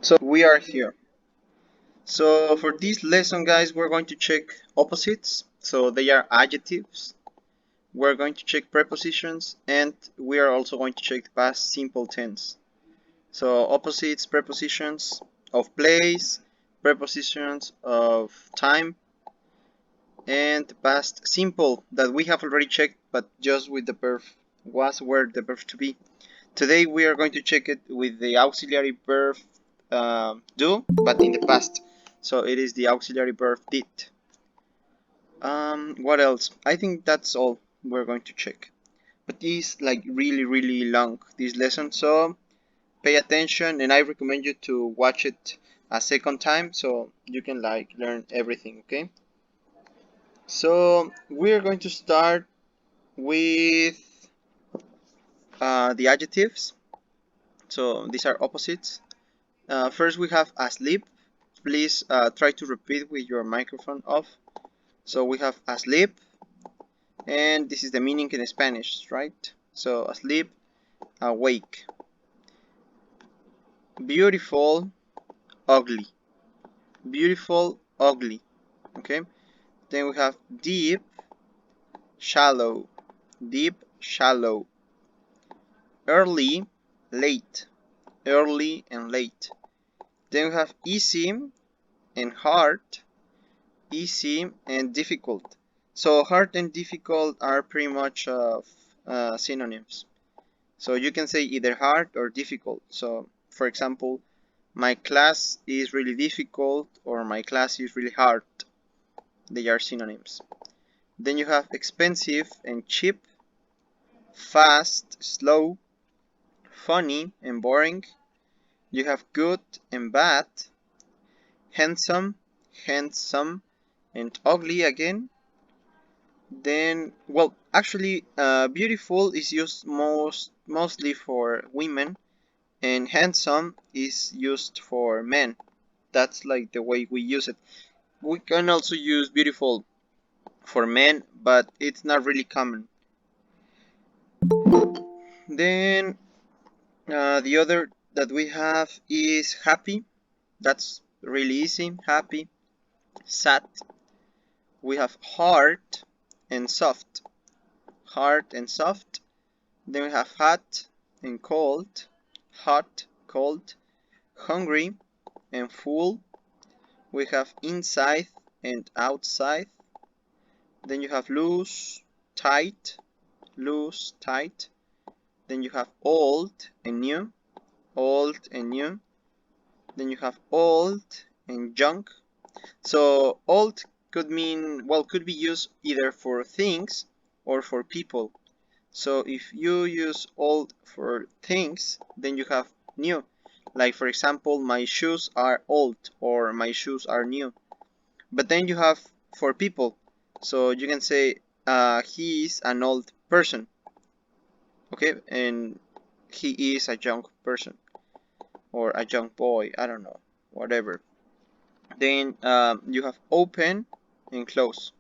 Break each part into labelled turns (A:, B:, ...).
A: So we are here. So for this lesson, guys, we're going to check opposites. So they are adjectives. We're going to check prepositions, and we are also going to check the past simple tense. So opposites, prepositions of place, prepositions of time, and past simple that we have already checked, but just with the verb was, where the verb to be. Today we are going to check it with the auxiliary verb do, but in the past. So it is the auxiliary verb did. What else? I think that's all we're going to check. But this like really long, this lesson, so pay attention, and I recommend you to watch it a second time so you can like learn everything, okay? So we're going to start with the adjectives. So these are opposites. First we have asleep. Please try to repeat with your microphone off. So we have asleep, and this is the meaning in Spanish, right? So asleep, awake. Beautiful, ugly. Beautiful, ugly. Okay. Then we have deep, shallow. Deep, shallow. Early, late. Early and late. Then we have easy and hard. Easy and difficult. So hard and difficult are pretty much synonyms. So you can say either hard or difficult. So for example, my class is really difficult or my class is really hard. They are synonyms. Then you have expensive and cheap, fast, slow, funny and boring. You have good and bad, handsome, handsome, and ugly again. Then, well, actually, beautiful is used mostly for women, and handsome is used for men. That's like the way we use it. We can also use beautiful for men, but it's not really common. Then the other that we have is happy. That's really easy. Happy, sad. We have hard and soft. Hard and soft. Then we have hot and cold. Hot, cold. Hungry and full. We have inside and outside. Then you have loose, tight, loose, tight. Then you have old and new, old and new. Then you have old and junk. So old could mean, well, could be used either for things or for people. So if you use old for things, then you have new. Like for example, my shoes are old or my shoes are new. But then you have for people. So you can say he is an old person. Okay, and he is a young person or a young boy. I don't know, whatever. Then you have open and close.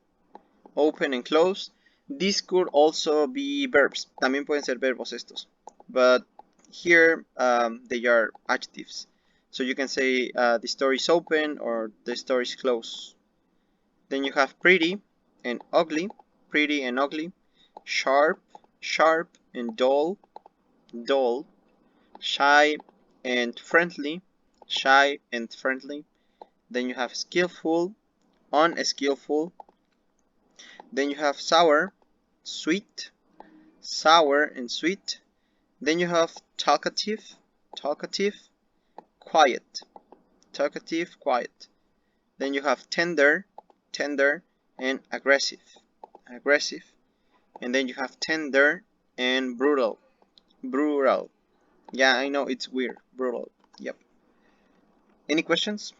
A: Open and close. This could also be verbs. También pueden ser verbos estos. But here they are adjectives. So you can say the store is open or the store is closed. Then you have pretty and ugly. Pretty and ugly. Sharp, sharp and dull. Dull. Shy and friendly. Shy and friendly. Then you have skillful, unskillful. Then you have sour, sweet, sour and sweet. Then you have talkative, talkative, quiet, talkative, quiet. Then you have tender, tender, and aggressive, aggressive. And then you have tender and brutal, brutal. Yeah, I know it's weird, brutal. Yep. Any questions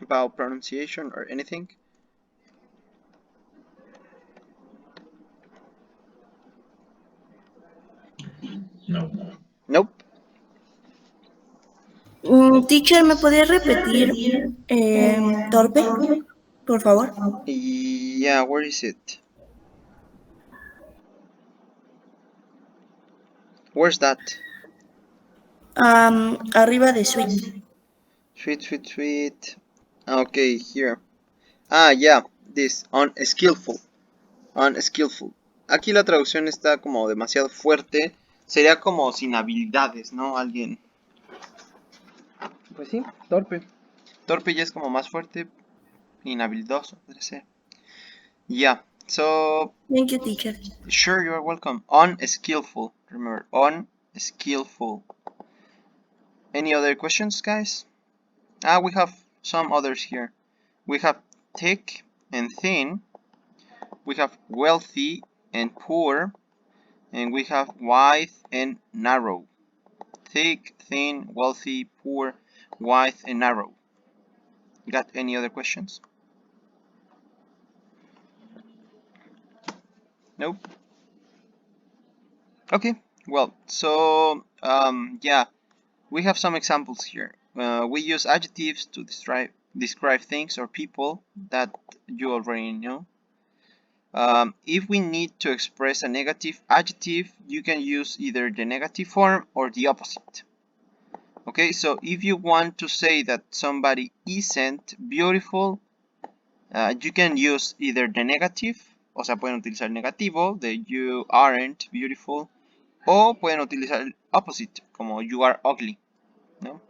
A: about pronunciation or anything?
B: No.
A: Nope.
C: Teacher, ¿me podría repetir torpe, por favor?
A: Yeah, where is it? Where's that?
C: Arriba de sweet.
A: Sweet. Okay, here. Yeah, this, unskillful. Unskillful. Aquí la traducción está como demasiado fuerte. Sería como sin habilidades, ¿no? Alguien. Pues sí, torpe. Torpe ya es como más fuerte. Inhabilidoso, podría ser. Yeah, so.
C: Thank you, teacher.
A: Sure, you are welcome. Unskillful. Remember, unskillful. Any other questions, guys? We have some others here. We have thick and thin. We have wealthy and poor. And we have wide and narrow. Thick, thin, wealthy, poor, wide, and narrow. Got any other questions? Nope. Okay, well, so yeah, we have some examples here. We use adjectives to describe things or people that you already know. If we need to express a negative adjective, you can use either the negative form or the opposite. Okay, so if you want to say that somebody isn't beautiful, you can use either the negative, o sea, pueden utilizar el negativo, de you aren't beautiful, o pueden utilizar el opposite, como you are ugly. No?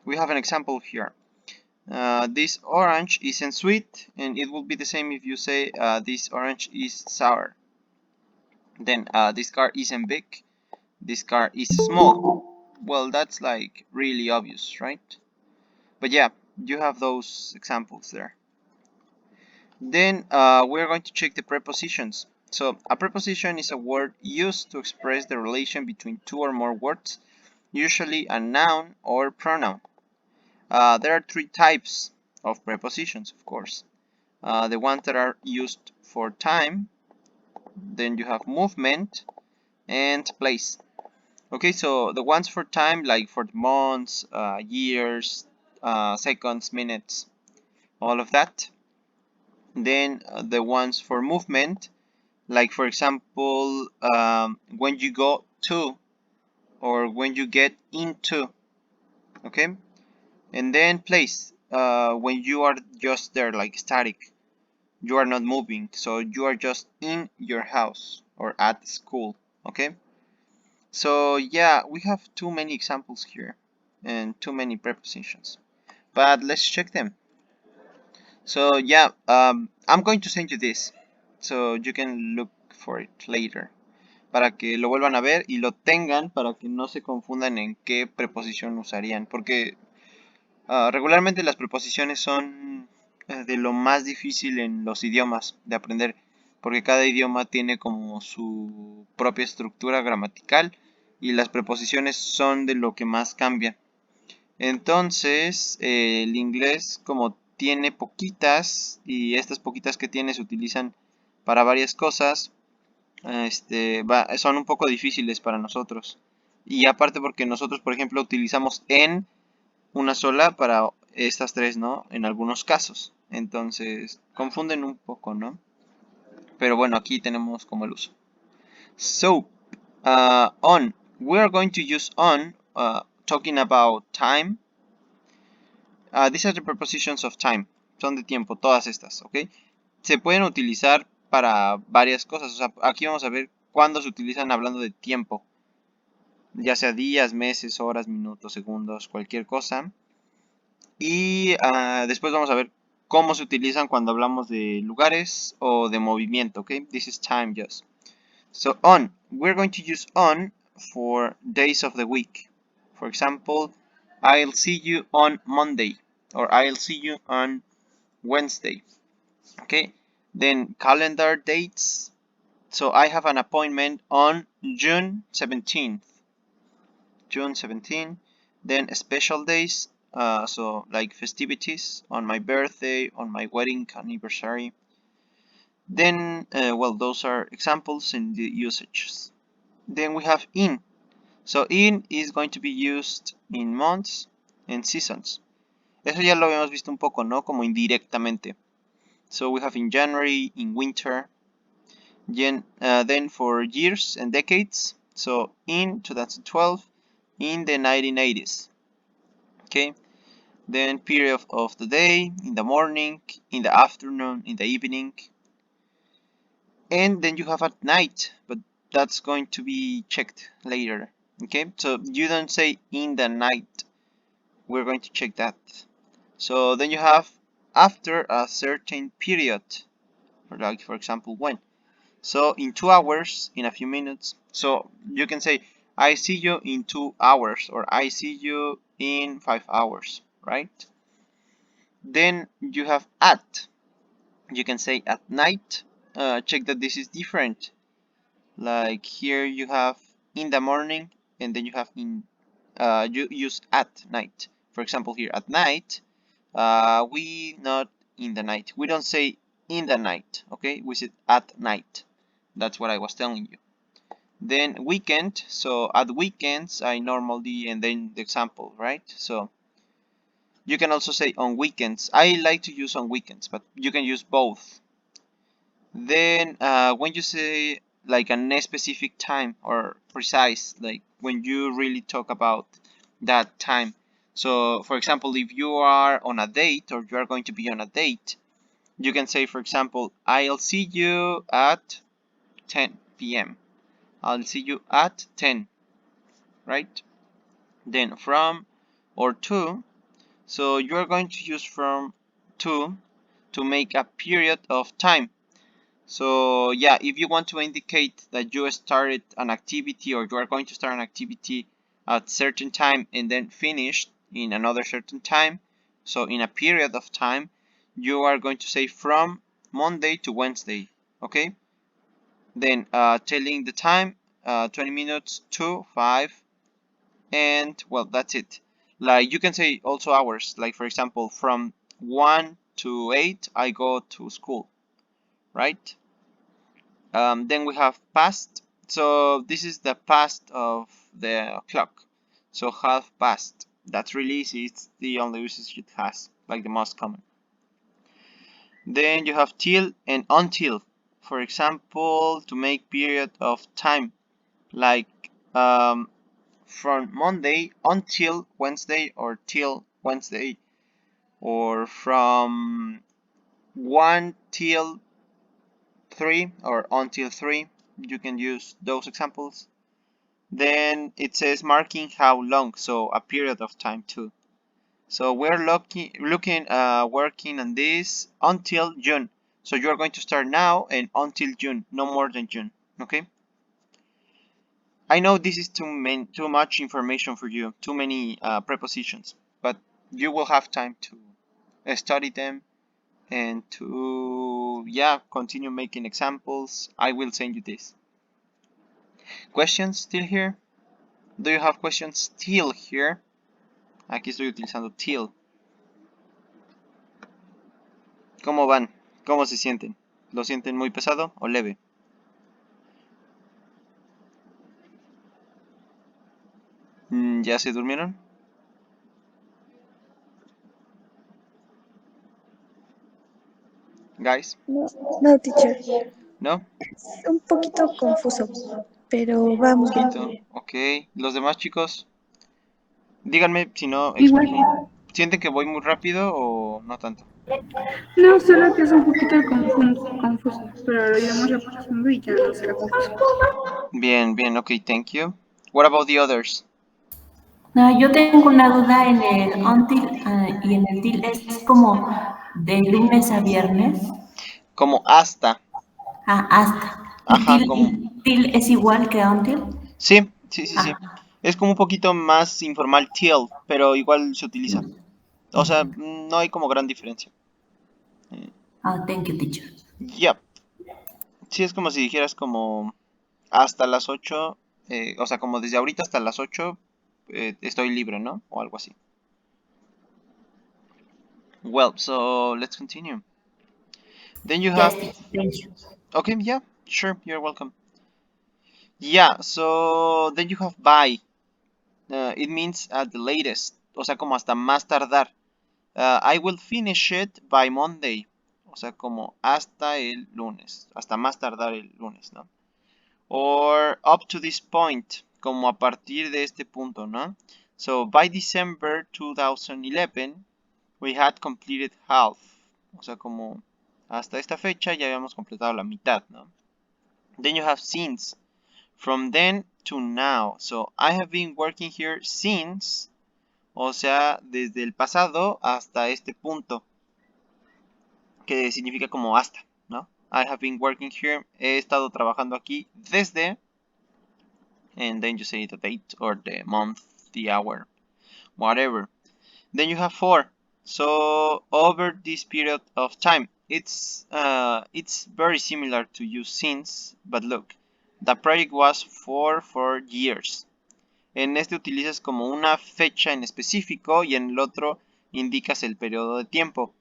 A: We have an example here. This orange isn't sweet, and it will be the same if you say this orange is sour. Then this car isn't big, this car is small. Well, that's like really obvious, right? But yeah, you have those examples there. Then we're going to check the prepositions. So a preposition is a word used to express the relation between two or more words, usually a noun or pronoun. There are three types of prepositions, of course. The ones that are used for time, then you have movement and place. Okay, so the ones for time, like for months, years, seconds, minutes, all of that. Then the ones for movement, like for example, when you go to or when you get into. Okay, and then place, when you are just there, like static, you are not moving, so you are just in your house or at school. Okay, so yeah, we have too many examples here and too many prepositions, but let's check them. So yeah, I'm going to send you this so you can look for it later, para que lo vuelvan a ver y lo tengan para que no se confundan en qué preposición usarían, porque regularmente las preposiciones son de lo más difícil en los idiomas de aprender, porque cada idioma tiene como su propia estructura gramatical y las preposiciones son de lo que más cambian. Entonces, el inglés, como tiene poquitas y estas poquitas que tiene se utilizan para varias cosas, son un poco difíciles para nosotros. Y aparte porque nosotros, por ejemplo, utilizamos en una sola para estas tres, ¿no? En algunos casos. Entonces, confunden un poco, ¿no? Pero bueno, aquí tenemos como el uso. So, on. We are going to use on, talking about time. These are the prepositions of time. Son de tiempo, todas estas, ¿ok? Se pueden utilizar para varias cosas. O sea, aquí vamos a ver cuándo se utilizan hablando de tiempo. Ya sea días, meses, horas, minutos, segundos, cualquier cosa. Y después vamos a ver cómo se utilizan cuando hablamos de lugares o de movimiento, ¿ok? This is time just. So on, we're going to use on for days of the week. For example, I'll see you on Monday or I'll see you on Wednesday. Okay, then calendar dates. So I have an appointment on June 17th. June 17th. Then special days. So like festivities on my birthday, on my wedding anniversary. Then, well, those are examples in the usages. Then we have in. So in is going to be used in months and seasons. Eso ya lo habíamos visto un poco, ¿no? Como indirectamente. So we have in January, in winter. Then for years and decades. So in 2012, in the 1980s. Okay, then period of the day, in the morning, in the afternoon, in the evening, and then you have at night, but that's going to be checked later. Okay, so you don't say in the night, we're going to check that. So then you have after a certain period, like for example when. So in 2 hours, in a few minutes. So you can say I see you in 2 hours, or I see you in 5 hours, right? Then you have at. You can say at night. Check that this is different. Like here you have in the morning, and then you have in. You use at night. For example, here at night, we not in the night. We don't say in the night. Okay, we say at night. That's what I was telling you. Then weekend. So at weekends, I normally, and then the example, right? So you can also say on weekends. I like to use on weekends, but you can use both. Then when you say like a specific time or precise, like when you really talk about that time. So for example, if you are on a date or you are going to be on a date, you can say, for example, I'll see you at 10 p.m. I'll see you at 10, right? Then from or to. So you are going to use from to make a period of time. So yeah, if you want to indicate that you started an activity or you are going to start an activity at certain time and then finish in another certain time, so in a period of time, you are going to say from Monday to Wednesday, okay? Then telling the time, 20 minutes to 5, and well, that's it. Like you can say also hours, like for example, from 1 to 8, I go to school, right? Then we have past. So this is the past of the clock. So half past. That's really easy. It's the only usage it has, like the most common. Then you have till and until. For example, to make period of time, like from Monday until Wednesday, or till Wednesday, or from 1 till 3 or until 3. You can use those examples. Then it says marking how long, so a period of time too. So we're working on this until June. So you're going to start now and until June, no more than June. Okay. I know this is too much information for you, too many prepositions, but you will have time to study them and to continue making examples. I will send you this. Questions still here? Do you have questions still here? Aquí estoy utilizando till. ¿Cómo van? ¿Cómo se sienten? ¿Lo sienten muy pesado o leve? ¿Ya se durmieron? Guys?
C: No, teacher.
A: ¿No?
C: Es un poquito confuso, pero
A: Un
C: vamos bien.
A: poquito. Ok. ¿Los demás chicos? Díganme si no,
B: Igual.
A: ¿sienten que voy muy rápido o no tanto?
B: No, solo que es un poquito confuso, pero lo iremos repasando y ya no será confuso.
A: Bien, bien, ok, thank you. What about the others?
D: No, yo tengo una duda en el until y en el till. ¿Es como de lunes a viernes?
A: Como hasta.
D: Hasta.
A: Ajá,
D: ¿Y
A: como...
D: till es igual que until?
A: Sí. Es como un poquito más informal till, pero igual se utiliza. O sea, no hay como gran diferencia.
D: Thank you, teacher.
A: Yep. Sí, es como si dijeras como hasta las 8, o sea, como desde ahorita hasta las 8 estoy libre, ¿no? O algo así. Well, so let's continue. Then you have...
D: Yes, thank you.
A: Okay, yeah, sure, you're welcome. Yeah, so then you have by. It means at the latest, o sea, como hasta más tardar. I will finish it by Monday. O sea, como hasta el lunes. Hasta más tardar el lunes, ¿no? Or up to this point. como a partir de este punto, ¿no? So, by December 2011, we had completed half. O sea, como hasta esta fecha ya habíamos completado la mitad, ¿no? Then you have since. From then to now. So, I have been working here since. O sea, desde el pasado hasta este punto. Que significa como hasta, ¿no? I have been working here. He estado trabajando aquí desde. And then you say the date or the month, the hour, whatever. Then you have for. So over this period of time, it's very similar to use since, but look, the project was for 4 years. En este utilizas como una fecha en específico y en el otro indicas el periodo de tiempo,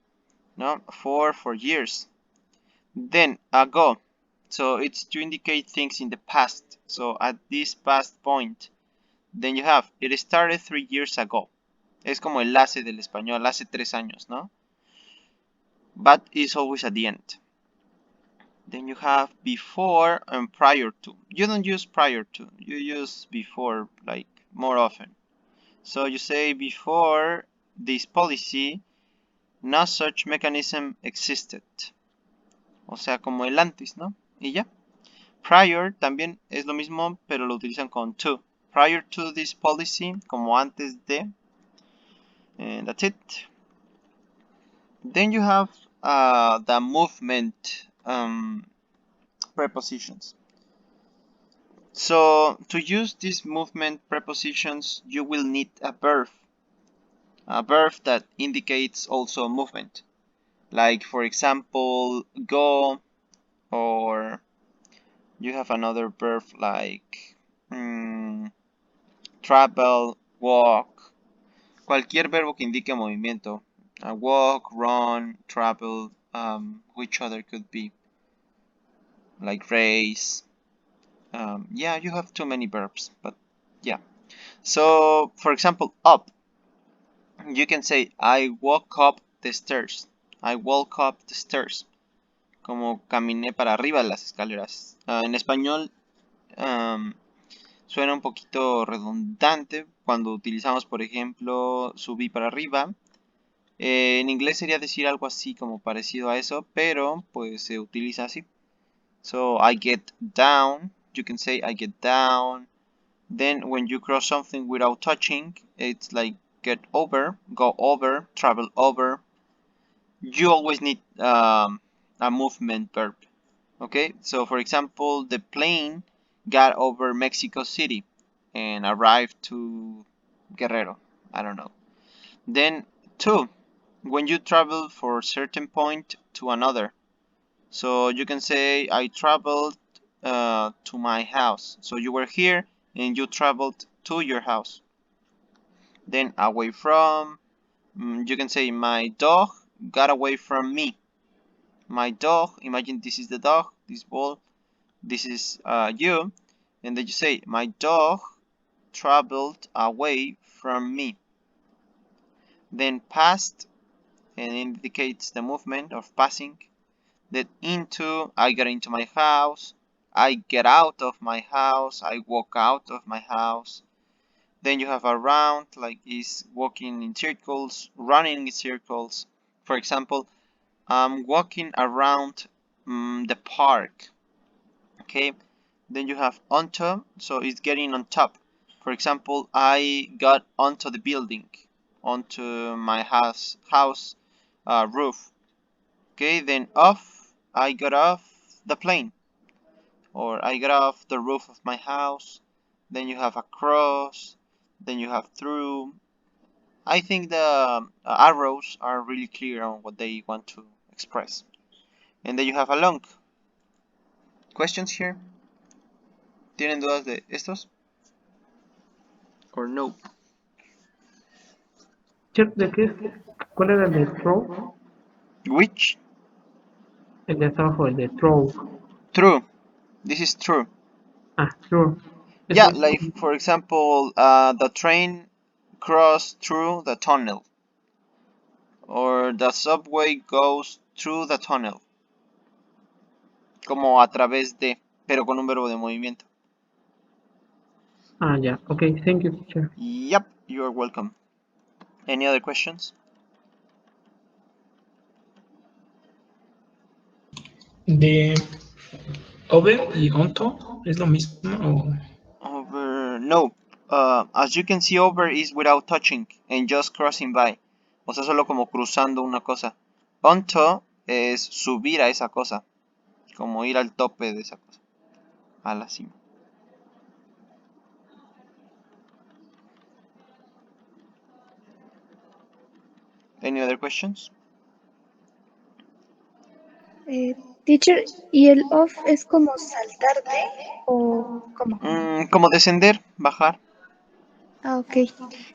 A: ¿no? For 4 years. Then ago. So it's to indicate things in the past. So at this past point. Then you have, it started 3 years ago. Es como el hace del español, hace 3 años, ¿no? But it's always at the end. Then you have before and prior to. You don't use prior to, you use before, like, more often. So you say before this policy, no such mechanism existed. O sea, como el antes, ¿no? Y ya. Prior también es lo mismo, pero lo utilizan con to. Prior to this policy, como antes de. And that's it. Then you have the movement prepositions. So to use these movement prepositions, you will need a verb that indicates also movement. Like, for example, go, or you have another verb like travel, walk. Cualquier verbo que indique movimiento. Walk, run, travel, which other could be? Like race. Yeah, you have too many verbs, but yeah. So, for example, up. You can say, I walk up the stairs. I walk up the stairs. Como caminé para arriba las escaleras. En español suena un poquito redundante cuando utilizamos, por ejemplo, subí para arriba. En inglés sería decir algo así como parecido a eso, pero pues se utiliza así. So, I get down. You can say I get down. Then when you cross something without touching, it's like get over, go over, travel over. You always need a movement verb. Okay, so for example, the plane got over Mexico City and arrived to Guerrero. I don't know. Then to, when you travel from a certain point to another. So you can say I traveled to my house. So you were here and you traveled to your house. Then away from, you can say my dog got away from me. My dog, imagine this is the dog, this ball, this is you, and then you say my dog traveled away from me. Then past, and indicates the movement of passing. Then into, I got into my house, I get out of my house, I walk out of my house. Then you have around, like is walking in circles, running in circles. For example, I'm walking around the park. Okay, then you have onto, so it's getting on top. For example, I got onto the building, onto my house roof. Okay, then off, I got off the plane, or I got off the roof of my house. Then you have across, then you have through. I think the arrows are really clear on what they want to express. And then you have along. Questions here? ¿Tienen dudas de estos? Or no?
E: ¿De qué? ¿Cuál era el de throw?
A: Which?
E: El de abajo, el de throw.
A: True. This is true.
E: Ah, true.
A: Yeah, like for example, the train crossed through the tunnel. Or the subway goes through the tunnel. Como a través de, pero con un verbo de movimiento.
E: Ah, yeah. Okay, thank you, teacher.
A: Yep, you're welcome. Any other questions?
F: De over y onto es lo mismo.
A: Over, no. As you can see, over is without touching and just crossing by. O sea, solo como cruzando una cosa. Onto es subir a esa cosa. Como ir al tope de esa cosa. A la cima. Any other questions?
C: Teacher, ¿y el off es como saltar de o cómo?
A: Como descender, bajar.
C: Ah, ok.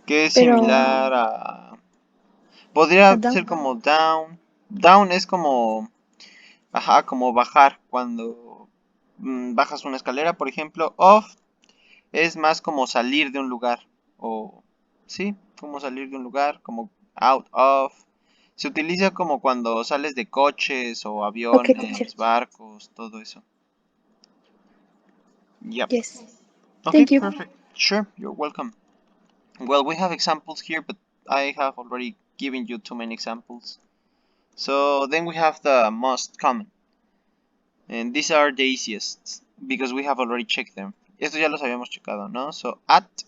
A: Que es
C: Pero
A: similar a...
C: a
A: Podría
C: down.
A: ser como down. Down es como... Ajá, como bajar cuando bajas una escalera, por ejemplo. Off es más como salir de un lugar. O... Sí, como salir de un lugar, como out of. Se utiliza como cuando sales de coches o
C: Ok, teacher.
A: aviones, barcos, todo eso. Yep.
C: Yes.
A: Okay,
C: Thank you.
A: perfect. Sure, you're welcome. Well, we have examples here, but I have already given you too many examples. So then we have the most common. And these are the easiest, because we have already checked them. Esto ya los habíamos checado, ¿no? So, at,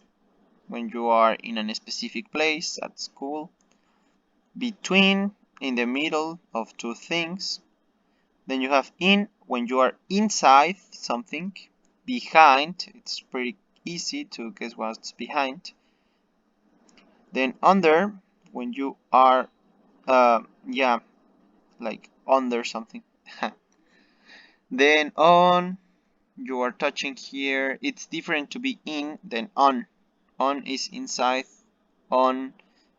A: when you are in a specific place, at school. Between, in the middle of two things. Then you have in, when you are inside something. Behind, it's pretty easy to guess what's behind. Then under, when you are, yeah, like under something. Then on, you are touching here. It's different to be in than on. On is inside. On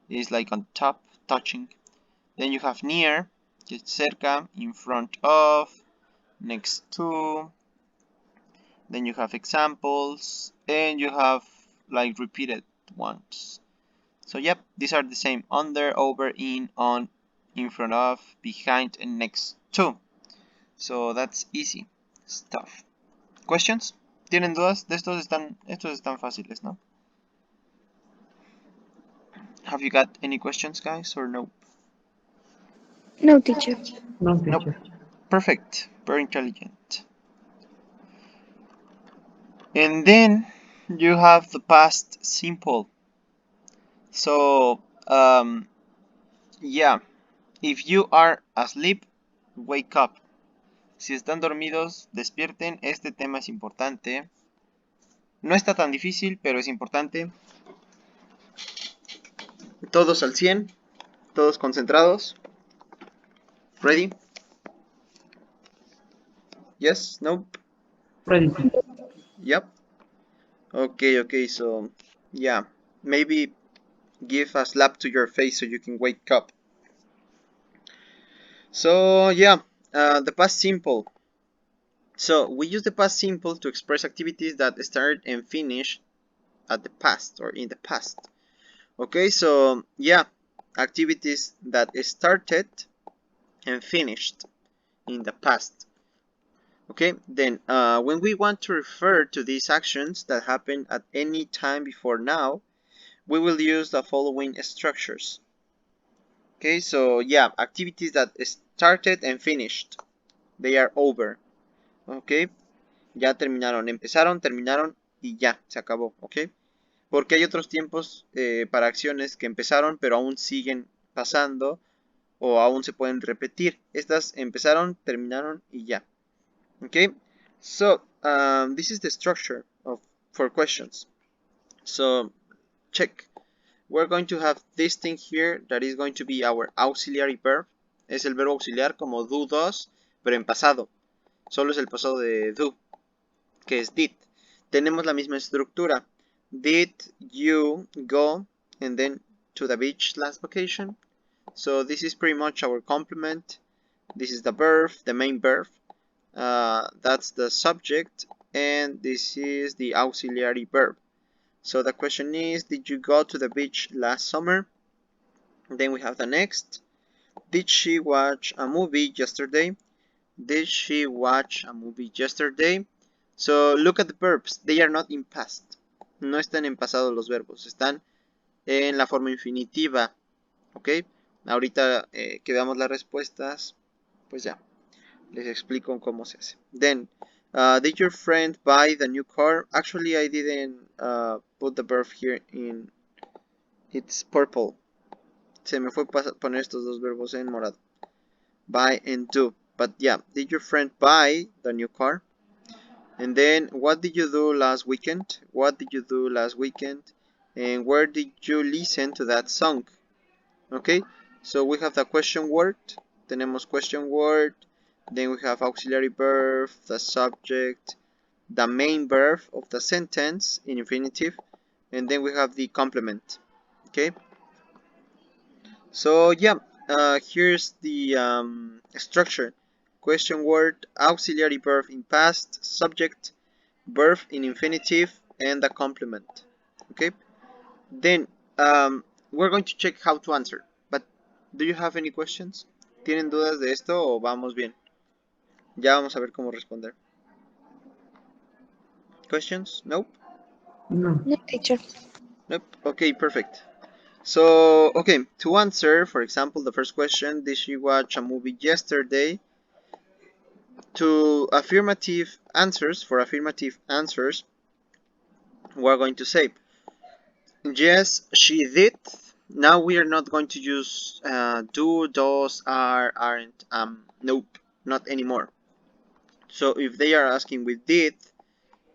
A: is like on top, touching. Then you have near, que es cerca, in front of, next to. Then you have examples, and you have like repeated ones. So yep, these are the same: under, over, in, on, in front of, behind, and next to. So that's easy stuff. Questions? ¿Tienen dudas? Estos están fáciles, ¿no? Have you got any questions, guys, or no?
C: No, teacher.
E: No,
A: Nope.
E: teacher.
A: Perfect. Very intelligent. And then you have the past simple. So, yeah, if you are asleep, wake up. Si están dormidos, despierten. Este tema es importante. No está tan difícil, pero es importante. Todos al 100, todos concentrados. Ready? Yes? Nope?
E: Ready, teacher.
A: Yep. Okay, so yeah, maybe give a slap to your face so you can wake up. So yeah, the past simple. So we use the past simple to express activities that start and finish at the past or in the past. Okay, so yeah, activities that started and finished in the past. Okay, then when we want to refer to these actions that happened at any time before now, we will use the following structures. Okay, so yeah, activities that started and finished. They are over. Okay, ya terminaron, empezaron, terminaron y ya, se acabó. Okay, porque hay otros tiempos para acciones que empezaron pero aún siguen pasando o aún se pueden repetir. Estas empezaron, terminaron y ya. Okay, so this is the structure for questions. So check. We're going to have this thing here that is going to be our auxiliary verb. Es el verbo auxiliar como do, does, pero en pasado. Solo es el pasado de do, que es did. Tenemos la misma estructura. Did you go and then to the beach last vacation? So this is pretty much our complement. This is the verb, the main verb. That's the subject, and this is the auxiliary verb. So the question is, did you go to the beach last summer? Then we have the next. Did she watch a movie yesterday? Did she watch a movie yesterday? So look at the verbs. They are not in past. no están en pasado los verbos, están en la forma infinitiva, ¿ok? Ahorita que veamos las respuestas, pues ya, les explico cómo se hace. Then, did your friend buy the new car? Actually, I didn't put the verb here in it's purple. Se me fue poner estos dos verbos en morado. Buy and do. But yeah, did your friend buy the new car? And then, what did you do last weekend? What did you do last weekend? And where did you listen to that song? Okay, so we have the question word. Tenemos question word. Then we have auxiliary verb, the subject, the main verb of the sentence in infinitive. And then we have the complement. Okay, so yeah, here's the structure. Question word, auxiliary verb in past, subject, verb in infinitive, and the complement. Okay, then we're going to check how to answer. But do you have any questions? ¿Tienen dudas de esto o vamos bien? Ya vamos a ver cómo responder. Questions? Nope.
E: No.
C: No, teacher.
A: Nope. Okay, perfect. So, okay, to answer, for example, the first question, did she watch a movie yesterday? To affirmative answers, for affirmative answers, we're going to say, yes, she did. Now we are not going to use do, does, are, aren't, nope, not anymore. So if they are asking with did,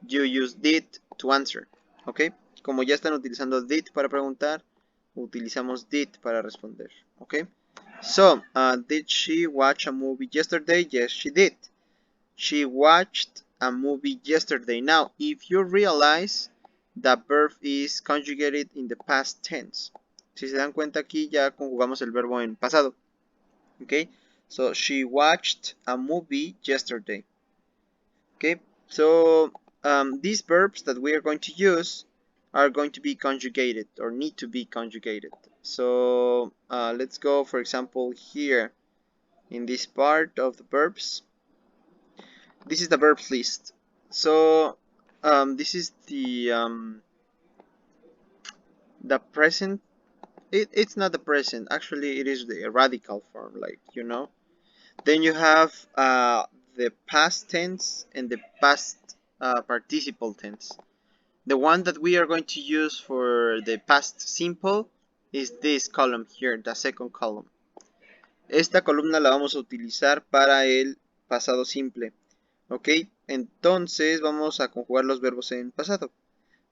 A: you use did to answer, okay? Como ya están utilizando did para preguntar, utilizamos did para responder, okay? So, did she watch a movie yesterday? Yes, she did. She watched a movie yesterday. Now, if you realize, the verb is conjugated in the past tense. Si se dan cuenta aquí ya conjugamos el verbo en pasado. Okay, so she watched a movie yesterday. Okay, so these verbs that we are going to use are going to be conjugated or need to be conjugated. So let's go, for example, here in this part of the verbs. This is the verbs list. So this is the present. It's not the present. Actually, it is the radical form, like, you know. Then you have the past tense and the past participle tense. The one that we are going to use for the past simple is this column here, the second column. Esta columna la vamos a utilizar para el pasado simple. Ok, entonces vamos a conjugar los verbos en pasado.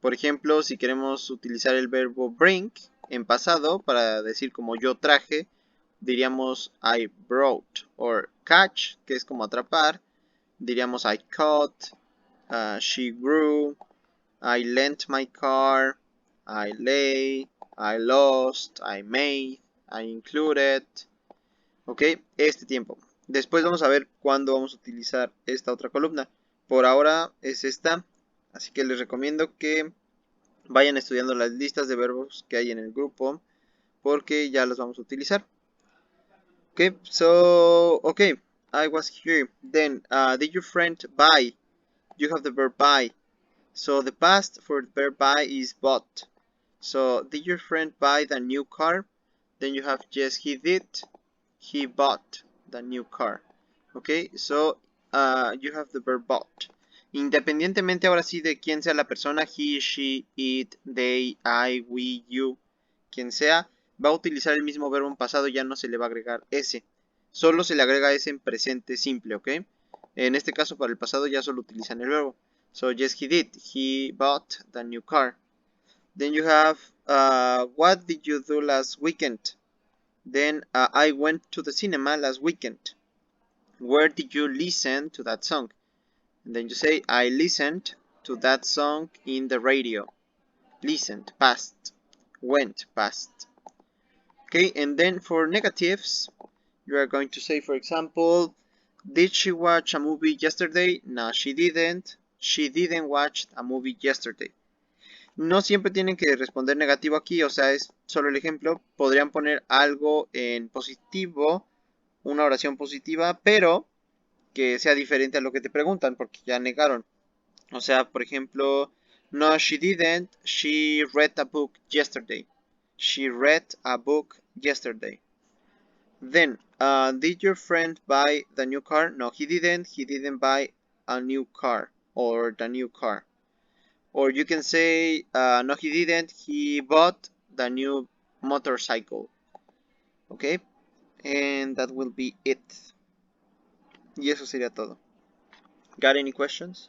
A: Por ejemplo, si queremos utilizar el verbo bring en pasado para decir como yo traje, diríamos I brought. Or catch, que es como atrapar, diríamos I caught, she grew, I lent my car, I lay, I lost, I made, I included. Ok, este tiempo. Después vamos a ver cuándo vamos a utilizar esta otra columna. Por ahora es esta, así que les recomiendo que vayan estudiando las listas de verbos que hay en el grupo, porque ya las vamos a utilizar. Okay, so, okay, I was here. Then, did your friend buy? You have the verb buy. So the past for the verb buy is bought. So, did your friend buy the new car? Then you have yes, he did. He bought the new car. Okay, so you have the verb bought. Independientemente ahora sí de quién sea la persona, he, she, it, they, I, we, you, quien sea, va a utilizar el mismo verbo en pasado, ya no se le va a agregar ese. Solo se le agrega ese en presente simple, ¿ok? En este caso para el pasado ya solo utilizan el verbo. So yes, he did. He bought the new car. Then you have, what did you do last weekend? Then I went to the cinema last weekend. Where did you listen to that song? And then you say, I listened to that song in the radio. Listened, past. Went, past. Okay, and then for negatives, you are going to say, for example, did she watch a movie yesterday? No, she didn't. She didn't watch a movie yesterday. No siempre tienen que responder negativo aquí, o sea, es solo el ejemplo. Podrían poner algo en positivo, una oración positiva, pero que sea diferente a lo que te preguntan, porque ya negaron. O sea, por ejemplo, No, she didn't. She read a book yesterday. She read a book yesterday. Then, did your friend buy the new car? No, he didn't. He didn't buy a new car or the new car. Or you can say, no, he didn't. He bought the new motorcycle. Okay, and that will be it. Y eso sería todo. Got any questions?